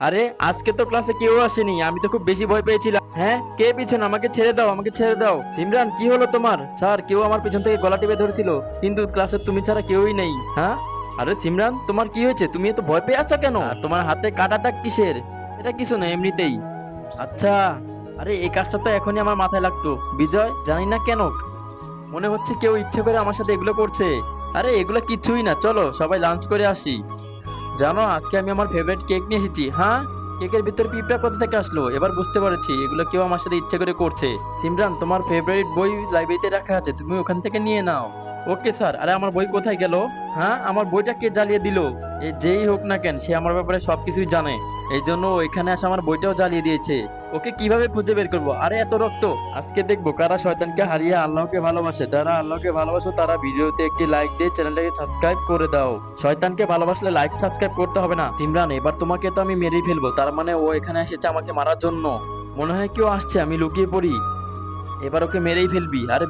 আরে আজকে তো ক্লাসে কেউ আসেনি, আমি তো খুব বেশি ভয় পেয়েছিলাম। হ্যাঁ, কে পিছনে? আমাকে ছেড়ে দাও, আমাকে ছেড়ে দাও। সিমরান, কি হলো তোমার? স্যার, কেউ আমার পিছন থেকে গলা টিপে ধরেছিল, কিন্তু ক্লাসে তুমি ছাড়া কেউই নেই। হ্যাঁ, আরে সিমরান, তোমার কি হয়েছে? তুমি এত ভয় পেয়ে আছো কেন? আর তোমার হাতে কাটা দাগ কিসের? এটা কিছু না, এমনিতেই। আচ্ছা। আরে এই কাজটা তো এখনই আমার মাথায় লাগতো। বিজয়, জানি না কেন মনে হচ্ছে কেউ ইচ্ছে করে আমার সাথে এগুলো করছে। আরে এগুলো কিছুই না, চলো সবাই লাঞ্চ করে আসি। জানো, আজকে আমি আমার ফেভারিট কেক নিয়ে এসেছি। হ্যাঁ, কেকের ভিতর পিঁপড়া কোথা থেকে আসলো? এবার বুঝতে পারছি এগুলো কেউ আমার সাথে ইচ্ছে করে করছে। সিমরান, তোমার ফেভারিট বই লাইব্রেরিতে রাখা আছে, তুমি ওখান থেকে নিয়ে নাও। Okay sir. আরে আমার বই কোথায় গেল? হ্যাঁ, আমার বইটা কে জ্বালিয়ে দিল? যেই হোক না কেন, সে আমার ব্যাপারে সবকিছুই জানে। এই জন্য ও এখানে আসে আমার বইটাও জ্বালিয়ে দিয়েছে। ওকে কিভাবে খুঁজে বের করবো? আরে এত রক্ত! আজকে দেখবো কারা শয়তানকে হারিয়ে আল্লাহকে ভালোবাসে। যারা আল্লাহকে ভালোবাসো তারা ভিডিওতে একটি লাইক দিয়ে চ্যানেলটাকে সাবস্ক্রাইব করে দাও। শয়তানকে ভালোবাসলে লাইক সাবস্ক্রাইব করতে হবে না। সিমরান, এবার তোমাকে তো আমি মেরেই ফেলবো। তার মানে ও এখানে এসেছে আমাকে মারার জন্য। মনে হয় কেউ আসছে, আমি লুকিয়ে পড়ি। এবার ওকে মেরেই ফেলবি। আরে